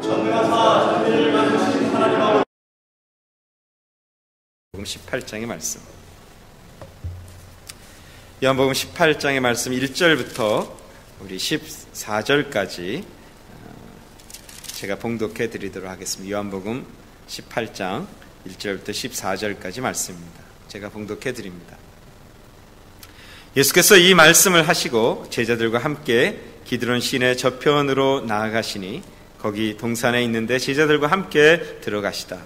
요한복음 18장의 말씀. 요한복음 18장의 말씀 1절부터 우리 14절까지 제가 봉독해 드리도록 하겠습니다. 요한복음 18장 1절부터 14절까지 말씀입니다. 제가 봉독해 드립니다. 예수께서 이 말씀을 하시고 제자들과 함께 기드론 시내 저편으로 나아가시니 거기 동산에 있는데 제자들과 함께 들어가시다.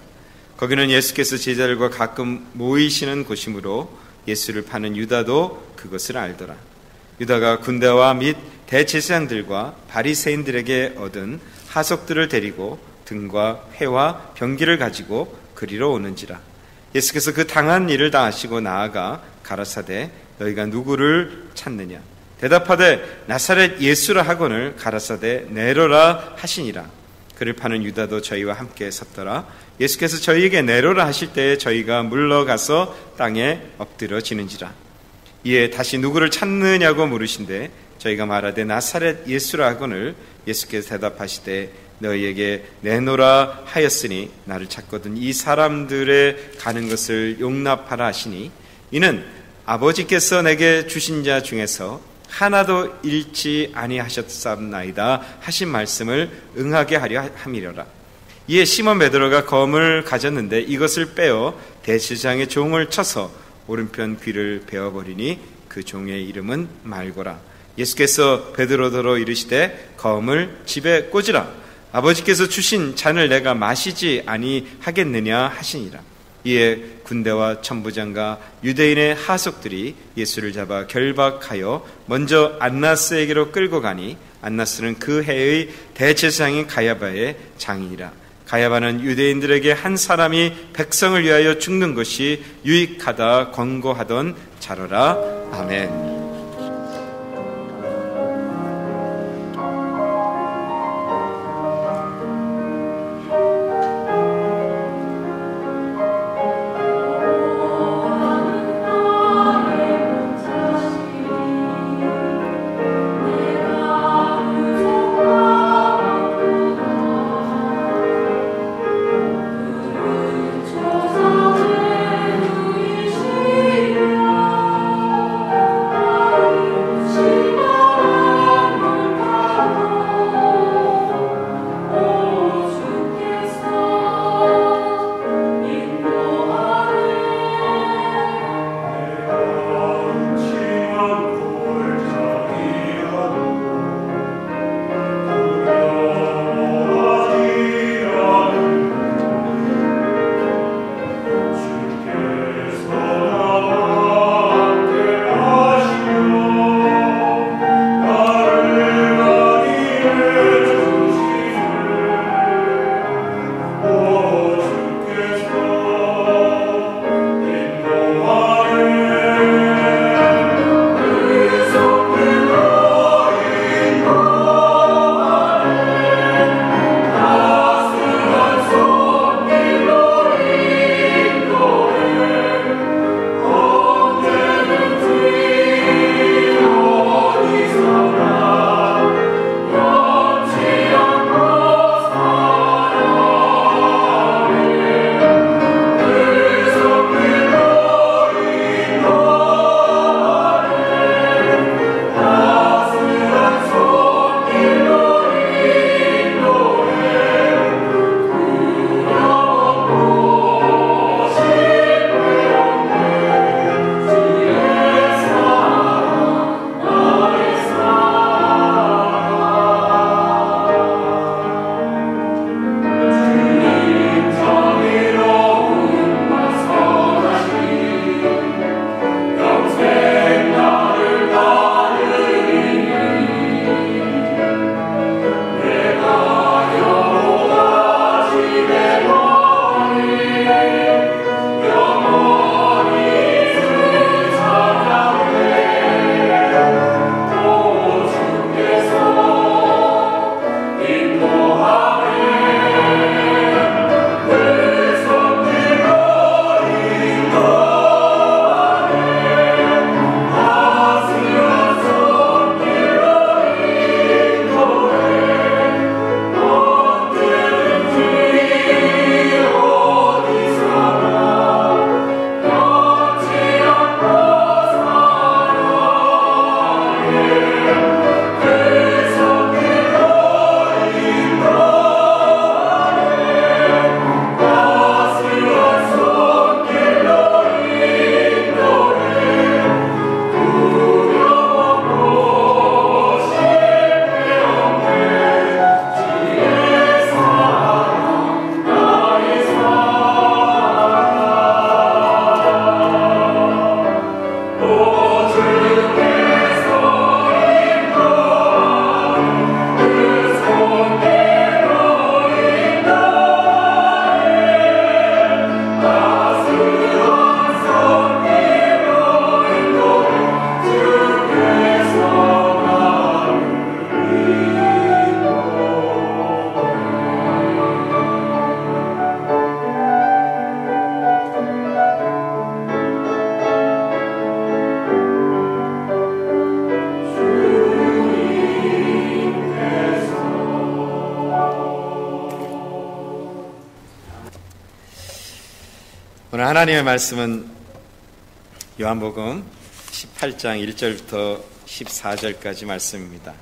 거기는 예수께서 제자들과 가끔 모이시는 곳이므로 예수를 파는 유다도 그것을 알더라. 유다가 군대와 및 대제사장들과 바리새인들에게 얻은 하석들을 데리고 등과 회와 병기를 가지고 그리로 오는지라. 예수께서 그 당한 일을 다 아시고 나아가 가라사대 너희가 누구를 찾느냐? 대답하되 나사렛 예수라 하거늘 가라사대 내로라 하시니라. 그를 파는 유다도 저희와 함께 섰더라. 예수께서 저희에게 내로라 하실 때에 저희가 물러가서 땅에 엎드러지는지라. 이에 다시 누구를 찾느냐고 물으신데 저희가 말하되 나사렛 예수라 하거늘 예수께서 대답하시되 너희에게 내노라 하였으니 나를 찾거든 이 사람들의 가는 것을 용납하라 하시니 이는 아버지께서 내게 주신 자 중에서 하나도 잃지 아니하셨사옵나이다 하신 말씀을 응하게 하려 함이려라. 이에 시몬 베드로가 검을 가졌는데 이것을 빼어 대제사장의 종을 쳐서 오른편 귀를 베어버리니 그 종의 이름은 말고라. 예수께서 베드로더러 이르시되 검을 집에 꽂으라. 아버지께서 주신 잔을 내가 마시지 아니하겠느냐 하시니라. 이에 군대와 천부장과 유대인의 하석들이 예수를 잡아 결박하여 먼저 안나스에게로 끌고 가니 안나스는 그 해의 대제사장인 가야바의 장인이라. 가야바는 유대인들에게 한 사람이 백성을 위하여 죽는 것이 유익하다 권고하던 자로라. 아멘. 오늘 하나님의 말씀은 요한복음 18장 1절부터 14절까지 말씀입니다.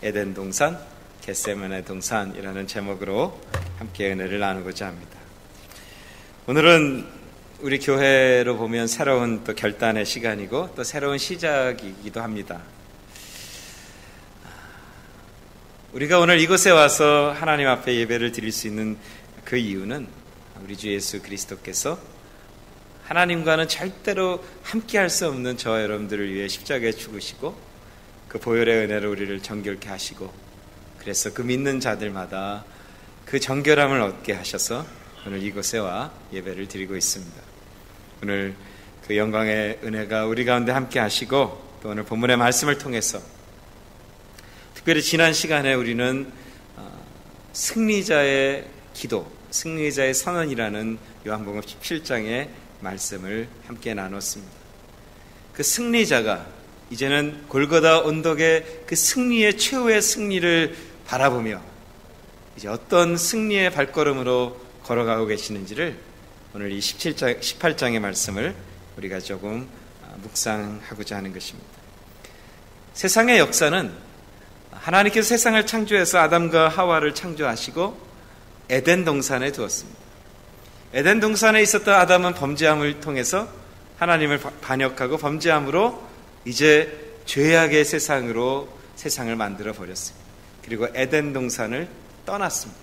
에덴 동산, 겟세마네 동산이라는 제목으로 함께 은혜를 나누고자 합니다. 오늘은 우리 교회로 보면 새로운 또 결단의 시간이고 또 새로운 시작이기도 합니다. 우리가 오늘 이곳에 와서 하나님 앞에 예배를 드릴 수 있는 그 이유는 우리 주 예수 그리스도께서 하나님과는 절대로 함께할 수 없는 저와 여러분들을 위해 십자가에 죽으시고 그 보혈의 은혜로 우리를 정결케 하시고 그래서 그 믿는 자들마다 그 정결함을 얻게 하셔서 오늘 이곳에 와 예배를 드리고 있습니다. 오늘 그 영광의 은혜가 우리 가운데 함께 하시고 또 오늘 본문의 말씀을 통해서 특별히 지난 시간에 우리는 승리자의 기도, 승리자의 선언이라는 요한복음 17장의 말씀을 함께 나눴습니다. 그 승리자가 이제는 골고다 언덕의 그 승리의 최후의 승리를 바라보며 이제 어떤 승리의 발걸음으로 걸어가고 계시는지를 오늘 이 18장의 말씀을 우리가 조금 묵상하고자 하는 것입니다. 세상의 역사는 하나님께서 세상을 창조해서 아담과 하와를 창조하시고 에덴 동산에 두었습니다. 에덴 동산에 있었던 아담은 범죄함을 통해서 하나님을 반역하고 범죄함으로 이제 죄악의 세상으로 세상을 만들어 버렸습니다. 그리고 에덴 동산을 떠났습니다.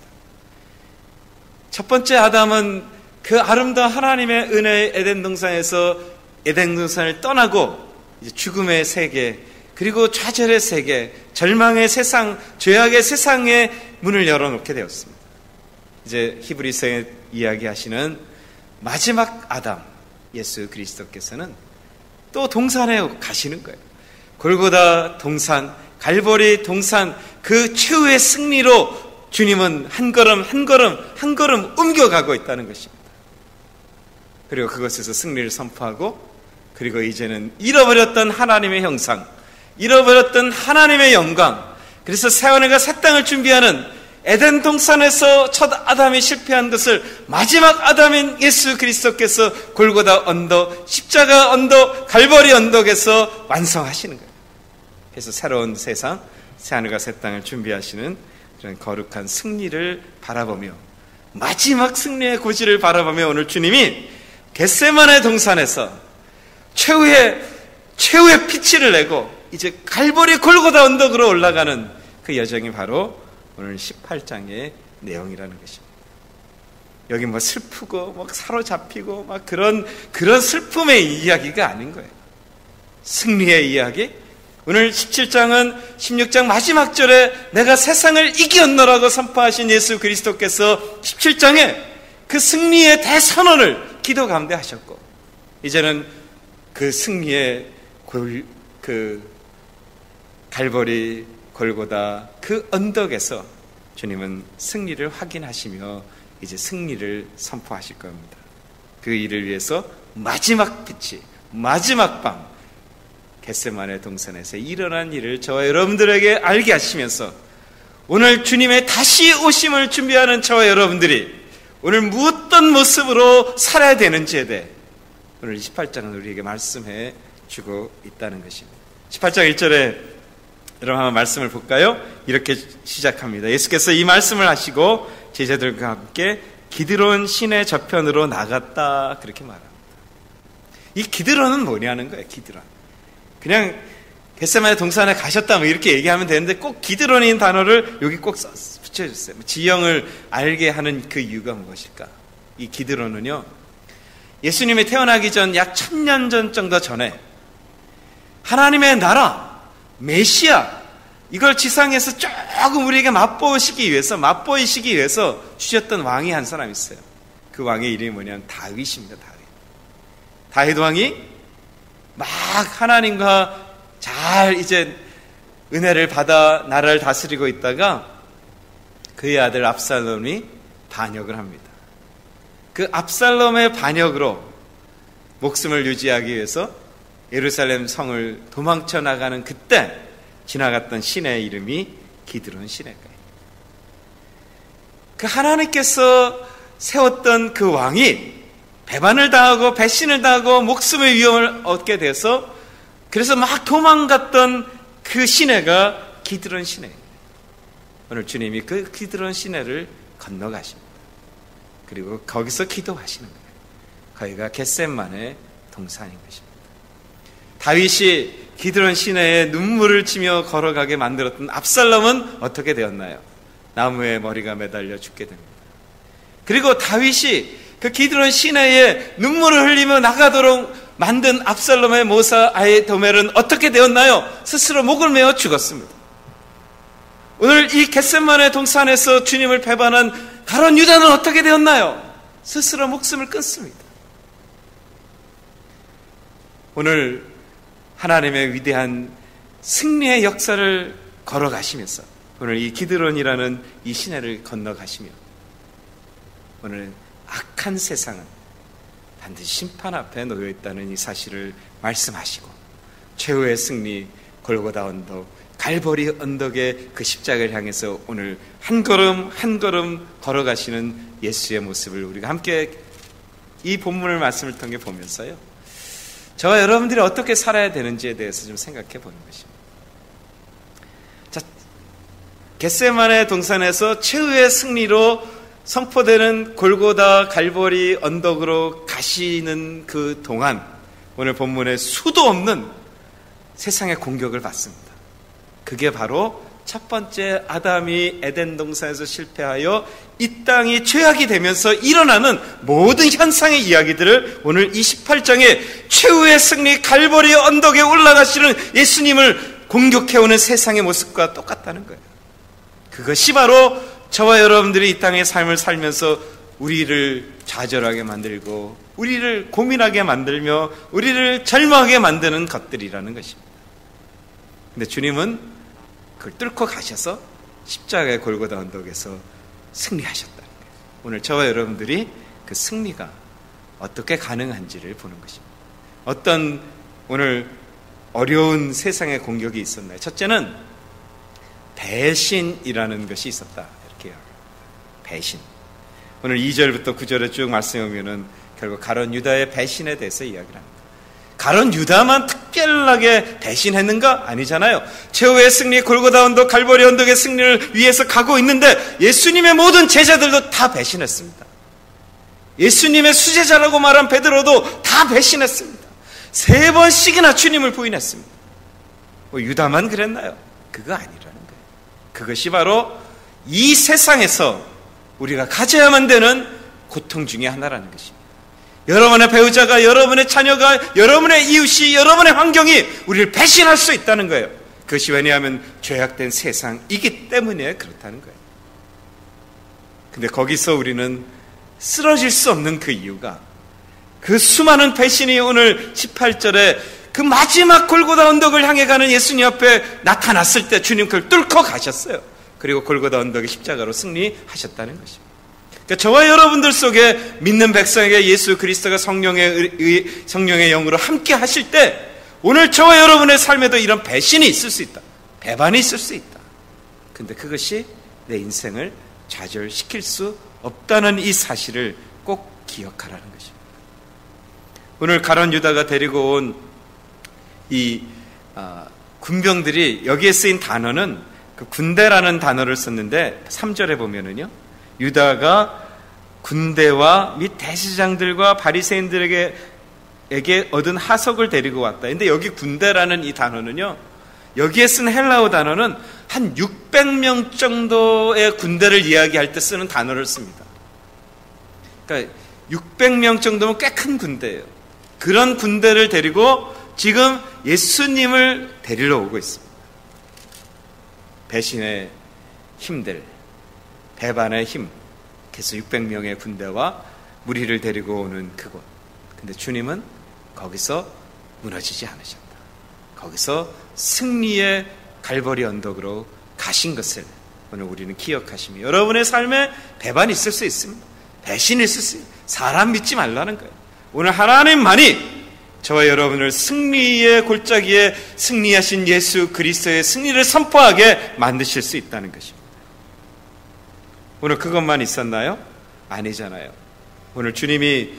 첫 번째 아담은 그 아름다운 하나님의 은혜의 에덴 동산에서 에덴 동산을 떠나고 이제 죽음의 세계 그리고 좌절의 세계, 절망의 세상, 죄악의 세상에 문을 열어놓게 되었습니다. 이제 히브리서에 이야기하시는 마지막 아담, 예수 그리스도께서는 또 동산에 가시는 거예요. 골고다 동산, 갈보리 동산, 그 최후의 승리로 주님은 한 걸음 한 걸음 한 걸음 옮겨가고 있다는 것입니다. 그리고 그것에서 승리를 선포하고 그리고 이제는 잃어버렸던 하나님의 형상, 잃어버렸던 하나님의 영광, 그래서 새하늘과 새 땅을 준비하는 에덴 동산에서 첫 아담이 실패한 것을 마지막 아담인 예수 그리스도께서 골고다 언덕, 십자가 언덕, 갈보리 언덕에서 완성하시는 거예요. 그래서 새로운 세상, 새하늘과 새 땅을 준비하시는 그런 거룩한 승리를 바라보며 마지막 승리의 고지를 바라보며 오늘 주님이 겟세마네 동산에서 최후의 피치를 내고 이제 갈보리 골고다 언덕으로 올라가는 그 여정이 바로 오늘 18장의 내용이라는 것입니다. 여기 뭐 슬프고 막 사로잡히고 막 그런 슬픔의 이야기가 아닌 거예요. 승리의 이야기. 오늘 17장은 16장 마지막 절에 내가 세상을 이겼노라고 선포하신 예수 그리스도께서 17장에 그 승리의 대선언을 기도 가운데 하셨고 이제는 그 승리의 갈보리 골고다 그 언덕에서 주님은 승리를 확인하시며 이제 승리를 선포하실 겁니다. 그 일을 위해서 마지막 빛이 마지막 밤 겟세마네 동산에서 일어난 일을 저와 여러분들에게 알게 하시면서 오늘 주님의 다시 오심을 준비하는 저와 여러분들이 오늘 어떤 모습으로 살아야 되는지에 대해 오늘 18장은 우리에게 말씀해 주고 있다는 것입니다. 18장 1절에 여러분 한번 말씀을 볼까요? 이렇게 시작합니다. 예수께서 이 말씀을 하시고 제자들과 함께 기드론 시내 저편으로 나갔다 그렇게 말합니다. 이 기드론은 뭐냐는 거예요. 기드론. 그냥 겟세마네 동산에 가셨다 뭐 이렇게 얘기하면 되는데 꼭 기드론인 단어를 여기 꼭 붙여줬어요. 지형을 알게 하는 그 이유가 무엇일까? 이 기드론은요, 예수님이 태어나기 전 약 1000년 전 정도 전에 하나님의 나라 메시아 이걸 지상에서 조금 우리에게 맛보이시기 위해서 주셨던 왕이 한 사람 있어요. 그 왕의 이름이 뭐냐면 다윗입니다. 다윗 왕이 막 하나님과 잘 이제 은혜를 받아 나라를 다스리고 있다가 그의 아들 압살롬이 반역을 합니다. 그 압살롬의 반역으로 목숨을 유지하기 위해서 예루살렘 성을 도망쳐 나가는 그때 지나갔던 시내의 이름이 기드론 시내가요. 그 하나님께서 세웠던 그 왕이 배반을 당하고 배신을 당하고 목숨의 위험을 얻게 돼서 그래서 막 도망갔던 그 시내가 기드론 시내입니다. 오늘 주님이 그 기드론 시내를 건너가십니다. 그리고 거기서 기도하시는 거예요. 거기가 겟셋만의 동산인 것입니다. 다윗이 기드론 시내에 눈물을 치며 걸어가게 만들었던 압살롬은 어떻게 되었나요? 나무에 머리가 매달려 죽게 됩니다. 그리고 다윗이 그 기드론 시내에 눈물을 흘리며 나가도록 만든 압살롬의 모사 아히도멜은 어떻게 되었나요? 스스로 목을 메어 죽었습니다. 오늘 이 겟셋만의 동산에서 주님을 배반한 가룟 유다는 어떻게 되었나요? 스스로 목숨을 끊습니다. 오늘 하나님의 위대한 승리의 역사를 걸어가시면서 오늘 이 기드론이라는 이 시내를 건너가시며 오늘 악한 세상은 반드시 심판 앞에 놓여 있다는 이 사실을 말씀하시고 최후의 승리 골고다 언덕 갈보리 언덕의 그 십자가를 향해서 오늘 한 걸음 한 걸음 걸어가시는 예수의 모습을 우리가 함께 이 본문을 말씀을 통해 보면서요, 저와 여러분들이 어떻게 살아야 되는지에 대해서 좀 생각해 보는 것입니다. 자, 겟세마네 동산에서 최후의 승리로 선포되는 골고다 갈보리 언덕으로 가시는 그 동안 오늘 본문에 수도 없는 세상의 공격을 받습니다. 그게 바로 첫 번째 아담이 에덴 동산에서 실패하여 이 땅이 죄악이 되면서 일어나는 모든 현상의 이야기들을 오늘 28장의 최후의 승리 갈보리 언덕에 올라가시는 예수님을 공격해오는 세상의 모습과 똑같다는 거예요. 그것이 바로 저와 여러분들이 이 땅의 삶을 살면서 우리를 좌절하게 만들고 우리를 고민하게 만들며 우리를 절망하게 만드는 것들이라는 것입니다. 근데 주님은 그걸 뚫고 가셔서 십자가의 골고다 언덕에서 승리하셨다는 거예요. 오늘 저와 여러분들이 그 승리가 어떻게 가능한지를 보는 것입니다. 어떤 오늘 어려운 세상의 공격이 있었나요? 첫째는 배신이라는 것이 있었다. 이렇게요. 배신. 오늘 2절부터 9절에 쭉 말씀해 보면은 결국 가룟 유다의 배신에 대해서 이야기를 합니다. 가룟 유다만 특별하게 배신했는가? 아니잖아요. 최후의 승리 골고다 언덕 갈보리 언덕의 승리를 위해서 가고 있는데 예수님의 모든 제자들도 다 배신했습니다. 예수님의 수제자라고 말한 베드로도 다 배신했습니다. 3번씩이나 주님을 부인했습니다. 유다만 그랬나요? 그거 아니라는 거예요. 그것이 바로 이 세상에서 우리가 가져야만 되는 고통 중에 하나라는 것입니다. 여러분의 배우자가, 여러분의 자녀가, 여러분의 이웃이, 여러분의 환경이 우리를 배신할 수 있다는 거예요. 그것이 왜냐하면 죄악된 세상이기 때문에 그렇다는 거예요. 근데 거기서 우리는 쓰러질 수 없는 그 이유가 그 수많은 배신이 오늘 18절에 그 마지막 골고다 언덕을 향해 가는 예수님 앞에 나타났을 때 주님 그걸 뚫고 가셨어요. 그리고 골고다 언덕의 십자가로 승리하셨다는 것입니다. 그러니까 저와 여러분들 속에 믿는 백성에게 예수 그리스도가 성령의 영으로 함께 하실 때 오늘 저와 여러분의 삶에도 이런 배신이 있을 수 있다. 배반이 있을 수 있다. 근데 그것이 내 인생을 좌절시킬 수 없다는 이 사실을 꼭 기억하라는 것입니다. 오늘 가룟 유다가 데리고 온 이 군병들이 여기에 쓰인 단어는 그 군대라는 단어를 썼는데 3절에 보면은요, 유다가 군대와 및 대제사장들과 바리새인들에게 얻은 하석을 데리고 왔다. 근데 여기 군대라는 이 단어는요, 여기에 쓴 헬라어 단어는 한 600명 정도의 군대를 이야기할 때 쓰는 단어를 씁니다. 그러니까 600명 정도면 꽤 큰 군대예요. 그런 군대를 데리고 지금 예수님을 데리러 오고 있습니다. 배신의 힘들, 배반의 힘, 그래서 600명의 군대와 무리를 데리고 오는 그곳. 근데 주님은 거기서 무너지지 않으셨다. 거기서 승리의 갈보리 언덕으로 가신 것을 오늘 우리는 기억하시며, 여러분의 삶에 배반이 있을 수 있습니다. 배신이 있을 수 있습니다. 사람 믿지 말라는 거예요. 오늘 하나님만이 저와 여러분을 승리의 골짜기에 승리하신 예수 그리스도의 승리를 선포하게 만드실 수 있다는 것입니다. 오늘 그것만 있었나요? 아니잖아요. 오늘 주님이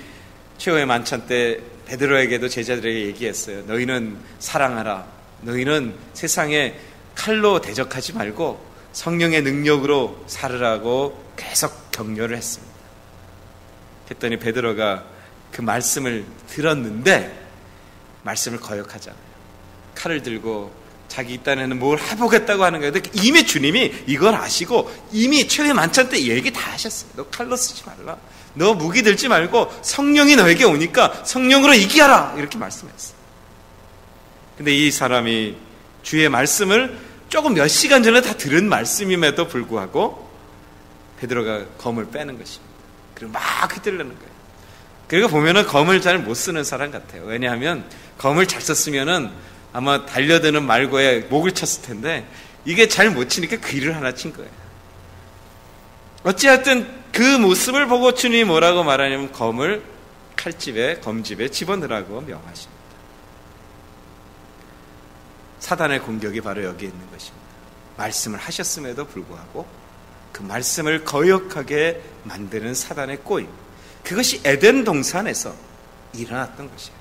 최후의 만찬 때 베드로에게도 제자들에게 얘기했어요. 너희는 사랑하라. 너희는 세상에 칼로 대적하지 말고 성령의 능력으로 살으라고 계속 격려를 했습니다. 그랬더니 베드로가 그 말씀을 들었는데 말씀을 거역하잖아요. 칼을 들고 자기 이 딴에는 뭘 해보겠다고 하는 거예요. 근데 이미 주님이 이걸 아시고 이미 최후의 만찬 때 얘기 다 하셨어요. 너 칼로 쓰지 말라. 너 무기 들지 말고 성령이 너에게 오니까 성령으로 이기하라. 이렇게 말씀했어요. 근데 이 사람이 주의 말씀을 조금 몇 시간 전에 다 들은 말씀임에도 불구하고 베드로가 검을 빼는 것입니다. 그리고 막 휘둘르는 거예요. 그리고 보면은 검을 잘 못 쓰는 사람 같아요. 왜냐하면 검을 잘 썼으면은 아마 달려드는 말고에 목을 쳤을 텐데 이게 잘 못 치니까 귀를 하나 친 거예요. 어찌하여튼 그 모습을 보고 주님이 뭐라고 말하냐면 검을 검집에 집어넣으라고 명하십니다. 사단의 공격이 바로 여기에 있는 것입니다. 말씀을 하셨음에도 불구하고 그 말씀을 거역하게 만드는 사단의 꼬임. 그것이 에덴 동산에서 일어났던 것이에요.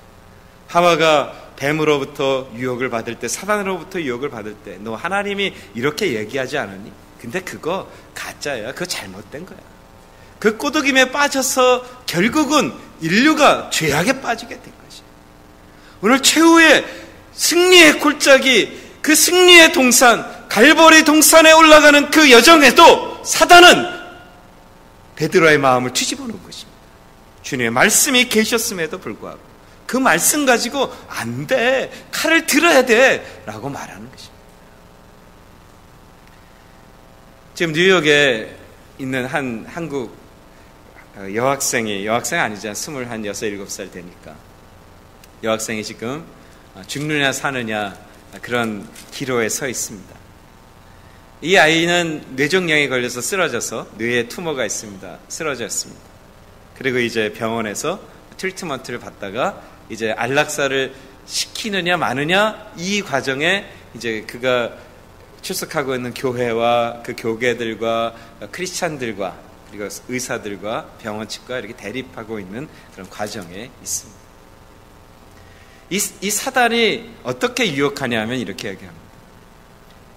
하와가 뱀으로부터 유혹을 받을 때, 사단으로부터 유혹을 받을 때, 너 하나님이 이렇게 얘기하지 않았니? 근데 그거 가짜야. 그거 잘못된 거야. 그 꼬드김에 빠져서 결국은 인류가 죄악에 빠지게 된 것이에요. 오늘 최후의 승리의 골짜기, 그 승리의 동산, 갈보리 동산에 올라가는 그 여정에도 사단은 베드로의 마음을 뒤집어 놓은 것입니다. 주님의 말씀이 계셨음에도 불구하고 그 말씀 가지고 안 돼, 칼을 들어야 돼 라고 말하는 것입니다. 지금 뉴욕에 있는 한 한국 여학생 아니잖아, 26, 7살 되니까 여학생이 지금 죽느냐 사느냐 그런 기로에 서 있습니다. 이 아이는 뇌종양에 걸려서 쓰러져서 뇌에 투머가 있습니다. 쓰러졌습니다. 그리고 이제 병원에서 트리트먼트를 받다가 이제 안락사를 시키느냐 마느냐 이 과정에 이제 그가 출석하고 있는 교회와 그 교계들과 크리스찬들과 그리고 의사들과 병원 측과 이렇게 대립하고 있는 그런 과정에 있습니다. 이 사단이 어떻게 유혹하냐 하면 이렇게 얘기합니다.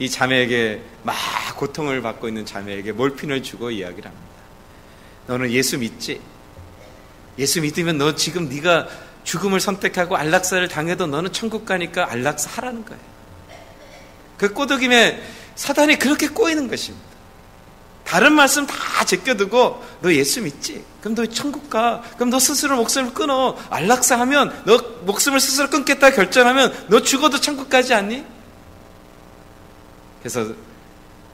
이 자매에게 막 고통을 받고 있는 자매에게 몰핀을 주고 이야기를 합니다. 너는 예수 믿지? 예수 믿으면 너 지금 네가 죽음을 선택하고 안락사를 당해도 너는 천국 가니까 안락사 하라는 거예요. 그 꼬드김에 사단이 그렇게 꼬이는 것입니다. 다른 말씀 다 제껴두고 너 예수 믿지? 그럼 너 천국 가. 그럼 너 스스로 목숨을 끊어. 안락사 하면 너 목숨을 스스로 끊겠다 결정하면 너 죽어도 천국 가지 않니? 그래서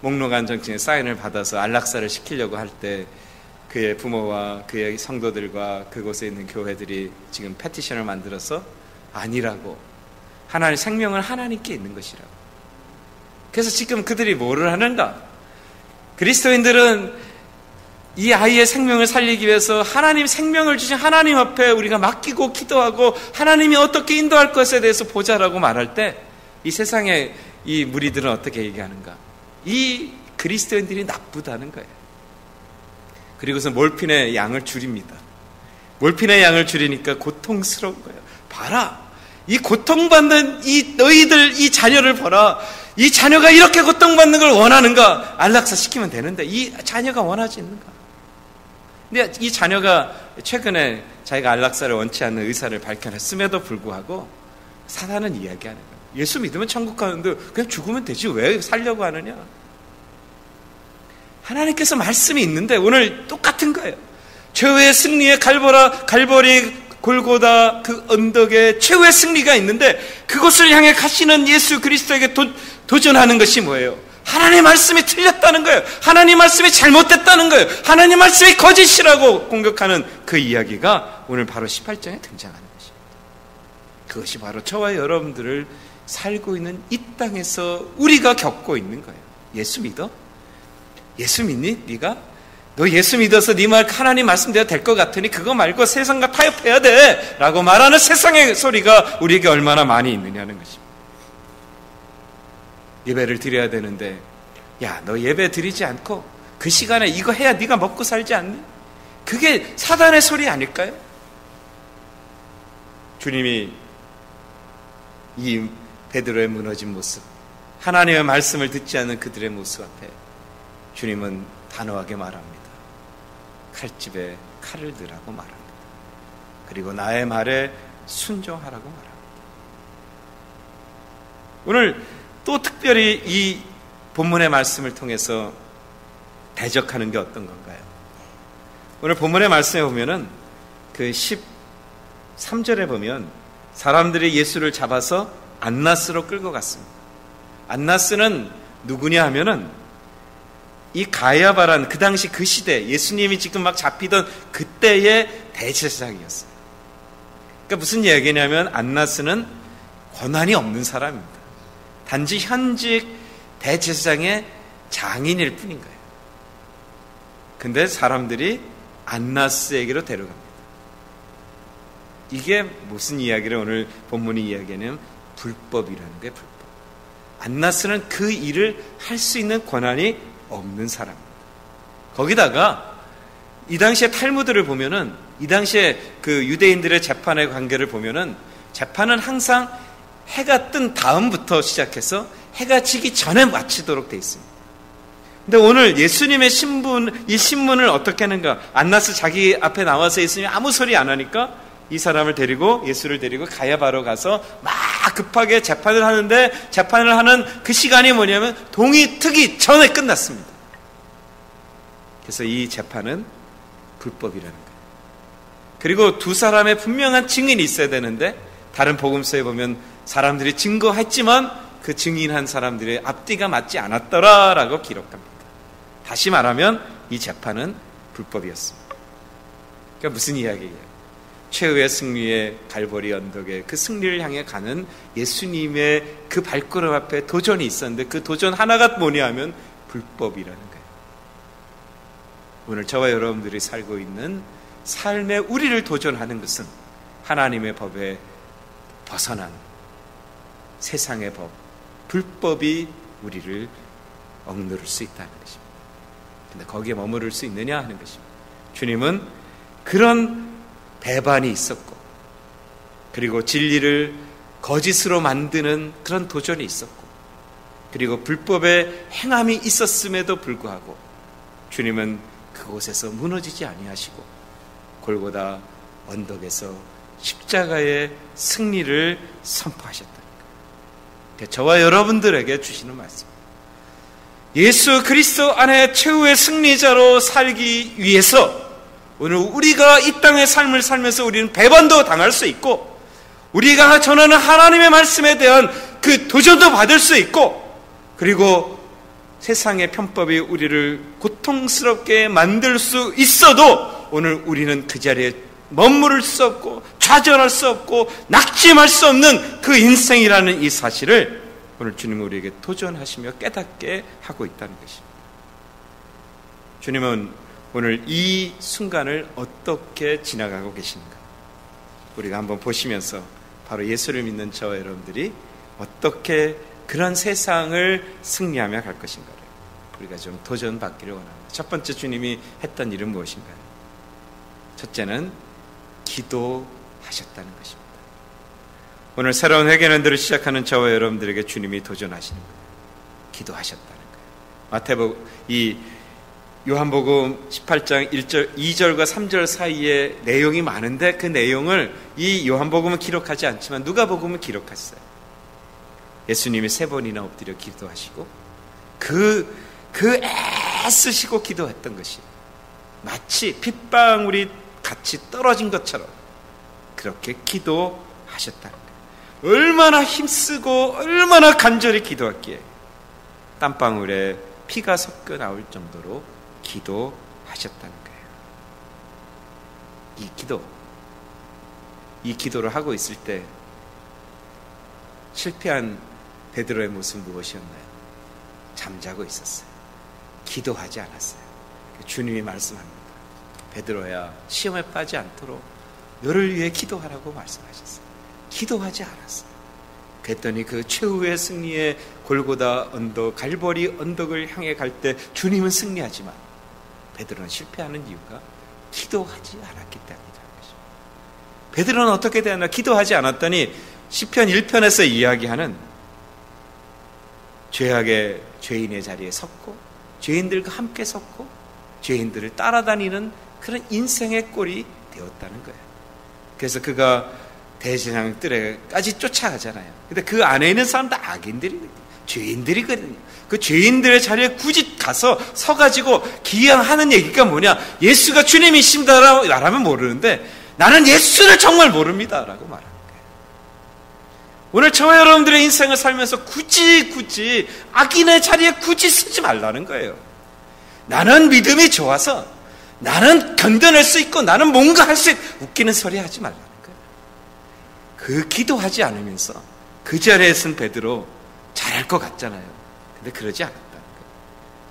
목록 안정증에 사인을 받아서 안락사를 시키려고 할 때 그의 부모와 그의 성도들과 그곳에 있는 교회들이 지금 패티션을 만들어서 아니라고, 하나님 생명은 하나님께 있는 것이라고. 그래서 지금 그들이 뭐를 하는가? 그리스도인들은 이 아이의 생명을 살리기 위해서 하나님 생명을 주신 하나님 앞에 우리가 맡기고 기도하고 하나님이 어떻게 인도할 것에 대해서 보자라고 말할 때 이 세상의 이 무리들은 어떻게 얘기하는가? 이 그리스도인들이 나쁘다는 거예요. 그리고서 몰핀의 양을 줄입니다. 몰핀의 양을 줄이니까 고통스러운 거예요. 봐라, 이 고통받는 이 너희들 이 자녀를 봐라. 이 자녀가 이렇게 고통받는 걸 원하는가? 안락사 시키면 되는데 이 자녀가 원하지 않는가? 근데 이 자녀가 최근에 자기가 안락사를 원치 않는 의사를 밝혀냈음에도 불구하고 사단은 이야기하는 거예요. 예수 믿으면 천국 가는데 그냥 죽으면 되지 왜 살려고 하느냐? 하나님께서 말씀이 있는데 오늘 똑같은 거예요. 최후의 승리의 갈보리 골고다 그 언덕에 최후의 승리가 있는데 그곳을 향해 가시는 예수 그리스도에게 도전하는 것이 뭐예요? 하나님의 말씀이 틀렸다는 거예요. 하나님의 말씀이 잘못됐다는 거예요. 하나님의 말씀이 거짓이라고 공격하는 그 이야기가 오늘 바로 18장에 등장하는 것입니다. 그것이 바로 저와 여러분들을 살고 있는 이 땅에서 우리가 겪고 있는 거예요. 예수 믿어? 예수 믿니? 네가? 너 예수 믿어서 네 말 하나님 말씀대로 될 것 같으니 그거 말고 세상과 타협해야 돼 라고 말하는 세상의 소리가 우리에게 얼마나 많이 있느냐는 것입니다. 예배를 드려야 되는데 야, 너 예배 드리지 않고 그 시간에 이거 해야 네가 먹고 살지 않니? 그게 사단의 소리 아닐까요? 주님이 이 베드로의 무너진 모습, 하나님의 말씀을 듣지 않는 그들의 모습 앞에 주님은 단호하게 말합니다. 칼집에 칼을 넣으라고 말합니다. 그리고 나의 말에 순종하라고 말합니다. 오늘 또 특별히 이 본문의 말씀을 통해서 대적하는 게 어떤 건가요? 오늘 본문의 말씀에 보면은 그 13절에 보면 사람들이 예수를 잡아서 안나스로 끌고 갔습니다. 안나스는 누구냐 하면은 이 가야바란 그 당시 그 시대 예수님이 지금 막 잡히던 그때의 대제사장이었어요. 그러니까 무슨 이야기냐면 안나스는 권한이 없는 사람입니다. 단지 현직 대제사장의 장인일 뿐인 거예요. 근데 사람들이 안나스에게로 데려갑니다. 이게 무슨 이야기를 오늘 본문이 이야기하는 불법이라는 거예요. 불법. 안나스는 그 일을 할 수 있는 권한이 없는 사람입니다. 거기다가 이 당시에 탈무드를 보면은 이 당시에 그 유대인들의 재판의 관계를 보면은 재판은 항상 해가 뜬 다음부터 시작해서 해가 지기 전에 마치도록 되어 있습니다. 근데 오늘 예수님의 이 신문을 어떻게 하는가? 안나스 자기 앞에 나와서 예수님이 아무 소리 안 하니까 이 사람을 데리고 예수를 데리고 가야바로 가서 막 급하게 재판을 하는데 재판을 하는 그 시간이 뭐냐면 동이 트기 전에 끝났습니다. 그래서 이 재판은 불법이라는 거예요. 그리고 두 사람의 분명한 증인이 있어야 되는데 다른 복음서에 보면 사람들이 증거했지만 그 증인한 사람들의 앞뒤가 맞지 않았더라라고 기록합니다. 다시 말하면 이 재판은 불법이었습니다. 그러니까 무슨 이야기예요? 최후의 승리의 갈보리 언덕에 그 승리를 향해 가는 예수님의 그 발걸음 앞에 도전이 있었는데 그 도전 하나가 뭐냐 하면 불법이라는 거예요. 오늘 저와 여러분들이 살고 있는 삶의 우리를 도전하는 것은 하나님의 법에 벗어난 세상의 법, 불법이 우리를 억누를 수 있다는 것입니다. 근데 거기에 머무를 수 있느냐 하는 것입니다. 주님은 그런 배반이 있었고 그리고 진리를 거짓으로 만드는 그런 도전이 있었고 그리고 불법의 행함이 있었음에도 불구하고 주님은 그곳에서 무너지지 아니하시고 골고다 언덕에서 십자가의 승리를 선포하셨다는 거예요. 저와 여러분들에게 주시는 말씀입니다. 예수 그리스도 안에 최후의 승리자로 살기 위해서 오늘 우리가 이 땅의 삶을 살면서 우리는 배반도 당할 수 있고 우리가 전하는 하나님의 말씀에 대한 그 도전도 받을 수 있고 그리고 세상의 편법이 우리를 고통스럽게 만들 수 있어도 오늘 우리는 그 자리에 머무를 수 없고 좌절할 수 없고 낙심할 수 없는 그 인생이라는 이 사실을 오늘 주님은 우리에게 도전하시며 깨닫게 하고 있다는 것입니다. 주님은 오늘 이 순간을 어떻게 지나가고 계신가? 우리가 한번 보시면서 바로 예수를 믿는 저와 여러분들이 어떻게 그런 세상을 승리하며 갈 것인가를 우리가 좀 도전받기를 원합니다. 첫 번째 주님이 했던 일은 무엇인가요? 첫째는 기도하셨다는 것입니다. 오늘 새로운 회개년들을 시작하는 저와 여러분들에게 주님이 도전하시는 거예요. 기도하셨다는 거예요. 마태복음 이 요한복음 18장 1절, 2절과 3절 사이에 내용이 많은데 그 내용을 이 요한복음은 기록하지 않지만 누가복음은 기록했어요. 예수님이 3번이나 엎드려 기도하시고 그 애쓰시고 기도했던 것이 마치 핏방울이 같이 떨어진 것처럼 그렇게 기도하셨다는 거예요. 얼마나 힘쓰고 얼마나 간절히 기도했기에 땀방울에 피가 섞여 나올 정도로 기도하셨다는 거예요. 이 기도를 하고 있을 때 실패한 베드로의 모습은 무엇이었나요? 잠자고 있었어요. 기도하지 않았어요. 주님이 말씀합니다. 베드로야, 시험에 빠지지 않도록 너를 위해 기도하라고 말씀하셨어요. 기도하지 않았어요. 그랬더니 그 최후의 승리의 골고다 언덕, 갈보리 언덕을 향해 갈 때 주님은 승리하지만 베드로는 실패하는 이유가 기도하지 않았기 때문이라는 것입니다. 베드로는 어떻게 되었나? 기도하지 않았더니 시편 1편에서 이야기하는 죄악의 죄인의 자리에 섰고 죄인들과 함께 섰고 죄인들을 따라다니는 그런 인생의 꼴이 되었다는 거예요. 그래서 그가 대제사장 뜰에까지 쫓아가잖아요. 근데 그 안에 있는 사람 다 악인들이거든요. 죄인들이거든요. 그 죄인들의 자리에 굳이 가서 서가지고 기양하는 얘기가 뭐냐? 예수가 주님이십니다라고 말하면 모르는데 나는 예수를 정말 모릅니다라고 말하는 거예요. 오늘 저와 여러분들의 인생을 살면서 굳이 악인의 자리에 굳이 서지 말라는 거예요. 나는 믿음이 좋아서 나는 견뎌낼 수 있고 나는 뭔가 할 수 있고 웃기는 소리 하지 말라는 거예요. 그 기도하지 않으면서 그 자리에 쓴 베드로 잘할 것 같잖아요. 근데 그러지 않았다는 거예요.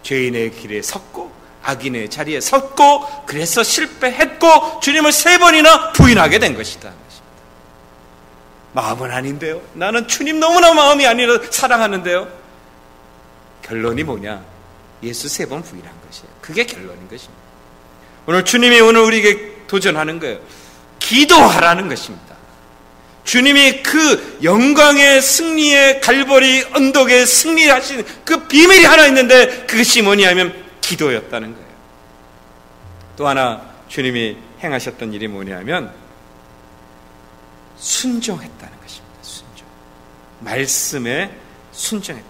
죄인의 길에 섰고 악인의 자리에 섰고 그래서 실패했고 주님을 3번이나 부인하게 된 것이다. 마음은 아닌데요. 나는 주님 너무나 마음이 아니라 사랑하는데요. 결론이 뭐냐? 예수 3번 부인한 것이에요. 그게 결론인 것입니다. 오늘 주님이 오늘 우리에게 도전하는 거예요. 기도하라는 것입니다. 주님이 그 영광의 승리의 갈보리 언덕에 승리하신 그 비밀이 하나 있는데 그것이 뭐냐면 기도였다는 거예요. 또 하나 주님이 행하셨던 일이 뭐냐면 순종했다는 것입니다. 순종. 말씀에 순종했다.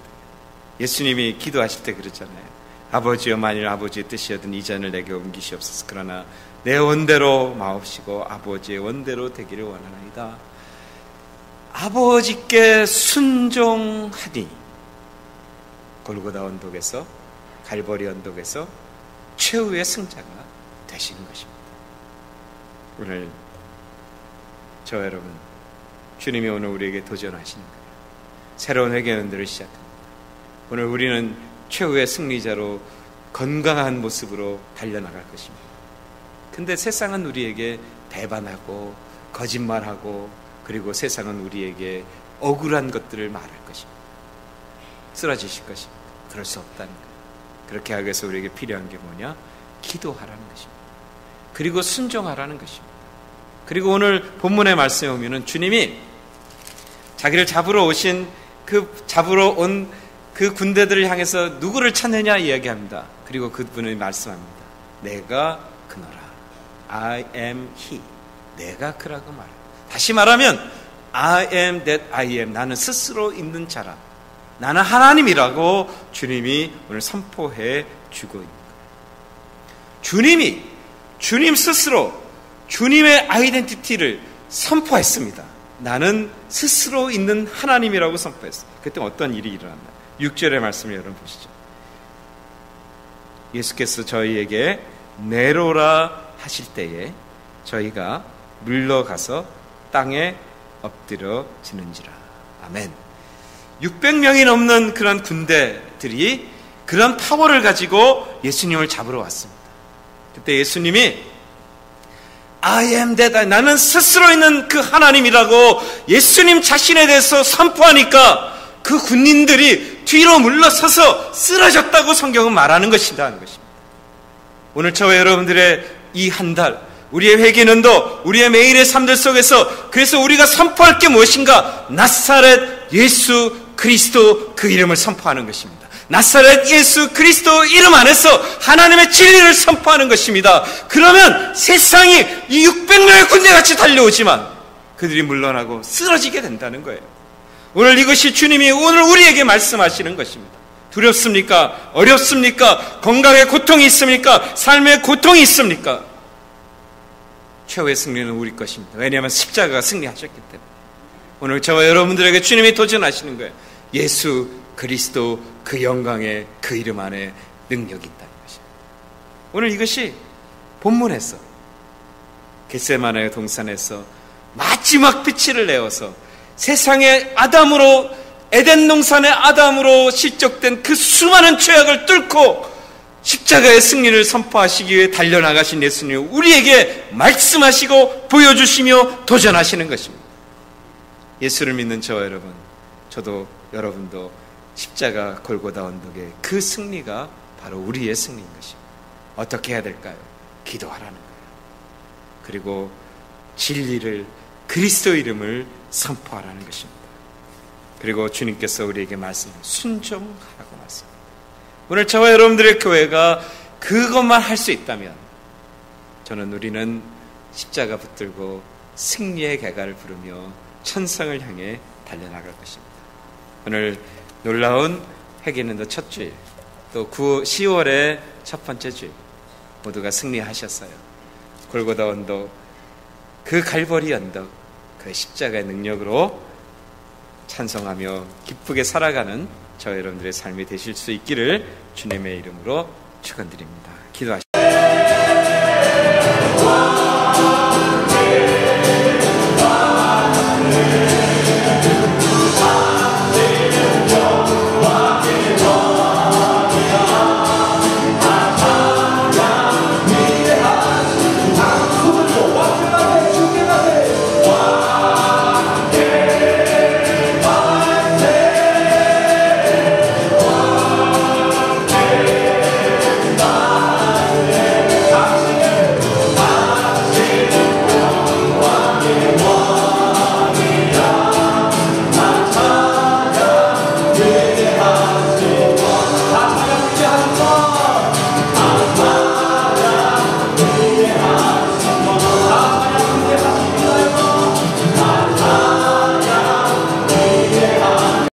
예수님이 기도하실 때 그랬잖아요. 아버지여 만일 아버지의 뜻이었든 이 잔을 내게 옮기시옵소서. 그러나 내 원대로 마옵시고 아버지의 원대로 되기를 원하나이다. 아버지께 순종하니 골고다 언덕에서 갈보리 언덕에서 최후의 승자가 되시는 것입니다. 오늘 저와 여러분 주님이 오늘 우리에게 도전하시는 거예요. 새로운 회개연들을 시작합니다. 오늘 우리는 최후의 승리자로 건강한 모습으로 달려나갈 것입니다. 근데 세상은 우리에게 배반하고 거짓말하고 그리고 세상은 우리에게 억울한 것들을 말할 것입니다. 쓰러지실 것입니다. 그럴 수 없다는 거예요. 그렇게 하기 위해서 우리에게 필요한 게 뭐냐? 기도하라는 것입니다. 그리고 순종하라는 것입니다. 그리고 오늘 본문의 말씀에 보면은 주님이 자기를 잡으러 오신 잡으러 온 그 군대들을 향해서 누구를 찾느냐 이야기합니다. 그리고 그분이 말씀합니다. 내가 그노라. I am he. 내가 그라고 말합니다. 다시 말하면 I am that I am. 나는 스스로 있는 자라. 나는 하나님이라고 주님이 오늘 선포해 주고 있는 거예요. 주님 스스로 주님의 아이덴티티를 선포했습니다. 나는 스스로 있는 하나님이라고 선포했어요. 그때 어떤 일이 일어났나? 6절의 말씀을 여러분 보시죠. 예수께서 저희에게 내로라 하실 때에 저희가 물러가서 땅에 엎드려지는지라. 아멘. 600명이 넘는 그런 군대들이 그런 파워를 가지고 예수님을 잡으러 왔습니다. 그때 예수님이 I am that I, 나는 스스로 있는 그 하나님이라고 예수님 자신에 대해서 선포하니까 그 군인들이 뒤로 물러서서 쓰러졌다고 성경은 말하는 것이다 하는 것입니다. 오늘 저와 여러분들의 이 한 달 우리의 회개는도 우리의 매일의 삶들 속에서 그래서 우리가 선포할 게 무엇인가? 나사렛 예수 그리스도 그 이름을 선포하는 것입니다. 나사렛 예수 그리스도 이름 안에서 하나님의 진리를 선포하는 것입니다. 그러면 세상이 이 600명의 군대같이 달려오지만 그들이 물러나고 쓰러지게 된다는 거예요. 오늘 이것이 주님이 오늘 우리에게 말씀하시는 것입니다. 두렵습니까? 어렵습니까? 건강에 고통이 있습니까? 삶에 고통이 있습니까? 최후의 승리는 우리 것입니다. 왜냐하면 십자가가 승리하셨기 때문에. 오늘 저와 여러분들에게 주님이 도전하시는 거예요. 예수 그리스도 그 영광의 그 이름 안에 능력이 있다는 것입니다. 오늘 이것이 본문에서 겟세마네 동산에서 마지막 빛을 내어서 세상의 아담으로 에덴 동산의 아담으로 실족된 그 수많은 죄악을 뚫고 십자가의 승리를 선포하시기 위해 달려나가신 예수님 우리에게 말씀하시고 보여주시며 도전하시는 것입니다. 예수를 믿는 저와 여러분, 저도 여러분도 십자가 골고다 언덕의 그 승리가 바로 우리의 승리인 것입니다. 어떻게 해야 될까요? 기도하라는 거예요. 그리고 진리를 그리스도 이름을 선포하라는 것입니다. 그리고 주님께서 우리에게 순종하라고 말씀. 오늘 저와 여러분들의 교회가 그것만 할 수 있다면 저는 우리는 십자가 붙들고 승리의 개가를 부르며 천상을 향해 달려나갈 것입니다. 오늘 놀라운 회개는도 첫 주일, 또 10월의 첫 번째 주일 모두가 승리하셨어요. 골고다 언덕, 그 갈보리 언덕, 그 십자가의 능력으로 찬송하며 기쁘게 살아가는 저 여러분들의 삶이 되실 수 있기를 주님의 이름으로 축원드립니다. 기도하시겠습니다.